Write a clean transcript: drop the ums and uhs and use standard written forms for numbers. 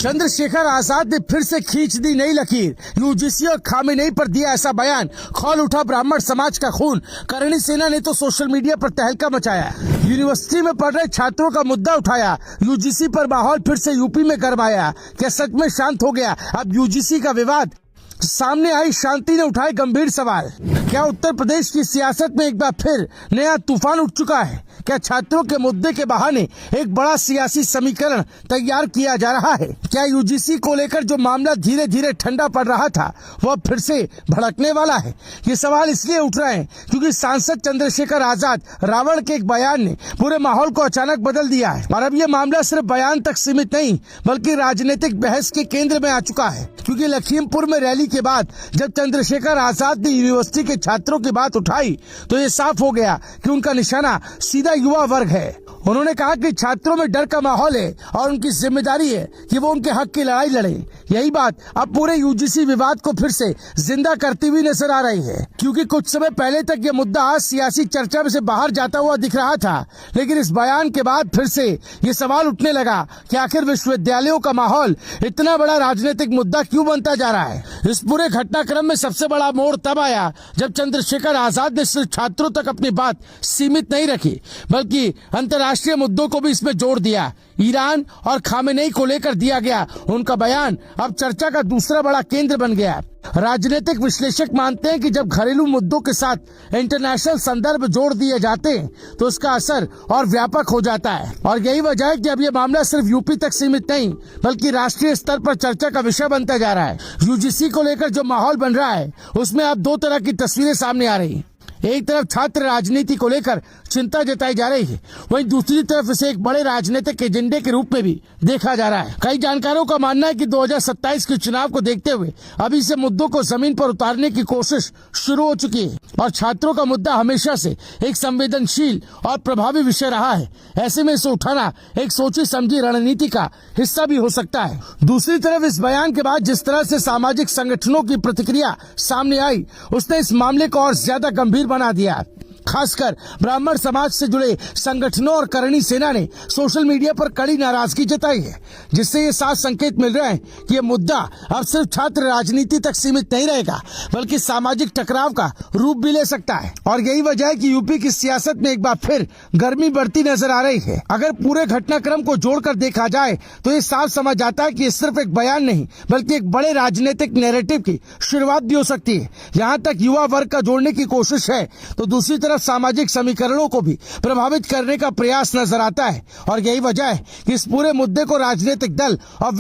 चंद्रशेखर आजाद ने फिर से खींच दी नई लकीर। यूजीसी और खामेनेई पर दिया ऐसा बयान, खौल उठा ब्राह्मण समाज का खून। करणी सेना ने तो सोशल मीडिया पर तहलका मचाया। यूनिवर्सिटी में पढ़ रहे छात्रों का मुद्दा उठाया। यूजीसी पर माहौल फिर से यूपी में गरमाया। क्या सच में शांत हो गया अब यूजीसी का विवाद? सामने आई शांति ने उठाए गंभीर सवाल। क्या उत्तर प्रदेश की सियासत में एक बार फिर नया तूफान उठ चुका है? क्या छात्रों के मुद्दे के बहाने एक बड़ा सियासी समीकरण तैयार किया जा रहा है? क्या यूजीसी को लेकर जो मामला धीरे धीरे ठंडा पड़ रहा था वह फिर से भड़कने वाला है? ये सवाल इसलिए उठ रहे हैं क्योंकि सांसद चंद्रशेखर आजाद रावण के एक बयान ने पूरे माहौल को अचानक बदल दिया है। और अब ये मामला सिर्फ बयान तक सीमित नहीं बल्कि राजनीतिक बहस के केंद्र में आ चुका है। क्योंकि लखीमपुर में रैली के बाद जब चंद्रशेखर आजाद ने यूनिवर्सिटी के छात्रों की बात उठाई तो ये साफ हो गया कि उनका निशाना सीधा युवा वर्ग है। उन्होंने कहा कि छात्रों में डर का माहौल है और उनकी जिम्मेदारी है कि वो उनके हक की लड़ाई लड़े। यही बात अब पूरे यूजीसी विवाद को फिर से जिंदा करती हुई नजर आ रही है। क्योंकि कुछ समय पहले तक ये मुद्दा सियासी चर्चा में से बाहर जाता हुआ दिख रहा था, लेकिन इस बयान के बाद फिर से ये सवाल उठने लगा कि आखिर विश्वविद्यालयों का माहौल इतना बड़ा राजनीतिक मुद्दा क्यों बनता जा रहा है। इस पूरे घटनाक्रम में सबसे बड़ा मोड़ तब आया जब चंद्रशेखर आजाद ने सिर्फ छात्रों तक अपनी बात सीमित नहीं रखी बल्कि अंतर्राष्ट्रीय मुद्दों को भी इसमें जोड़ दिया। ईरान और खामेनेई को लेकर दिया गया उनका बयान अब चर्चा का दूसरा बड़ा केंद्र बन गया। राजनीतिक विश्लेषक मानते हैं कि जब घरेलू मुद्दों के साथ इंटरनेशनल संदर्भ जोड़ दिए जाते हैं तो उसका असर और व्यापक हो जाता है। और यही वजह है कि अब ये मामला सिर्फ यूपी तक सीमित नहीं बल्कि राष्ट्रीय स्तर पर चर्चा का विषय बनता जा रहा है। यूजीसी को लेकर जो माहौल बन रहा है उसमें अब दो तरह की तस्वीरें सामने आ रही हैं। एक तरफ छात्र राजनीति को लेकर चिंता जताई जा रही है, वहीं दूसरी तरफ इसे एक बड़े राजनीतिक एजेंडे के रूप में भी देखा जा रहा है। कई जानकारों का मानना है कि 2027 के चुनाव को देखते हुए अभी से मुद्दों को जमीन पर उतारने की कोशिश शुरू हो चुकी है। और छात्रों का मुद्दा हमेशा से एक संवेदनशील और प्रभावी विषय रहा है। ऐसे में इसे उठाना एक सोची समझी रणनीति का हिस्सा भी हो सकता है। दूसरी तरफ इस बयान के बाद जिस तरह से सामाजिक संगठनों की प्रतिक्रिया सामने आई उसने इस मामले को और ज्यादा गंभीर बना दिया। खासकर ब्राह्मण समाज से जुड़े संगठनों और करणी सेना ने सोशल मीडिया पर कड़ी नाराजगी जताई है, जिससे ये साफ संकेत मिल रहे हैं कि ये मुद्दा अब सिर्फ छात्र राजनीति तक सीमित नहीं रहेगा बल्कि सामाजिक टकराव का रूप भी ले सकता है। और यही वजह है कि यूपी की सियासत में एक बार फिर गर्मी बढ़ती नजर आ रही है। अगर पूरे घटनाक्रम को जोड़कर देखा जाए तो ये साफ समझ आता है कि ये सिर्फ एक बयान नहीं बल्कि एक बड़े राजनीतिक नैरेटिव की शुरुआत भी हो सकती है। यहाँ तक युवा वर्ग का जोड़ने की कोशिश है तो दूसरी तरफ सामाजिक समीकरणों को भी प्रभावित करने का प्रयास नजर आता है। और यही वजह है कि इस पूरे मुद्दे को राजनीतिक दल और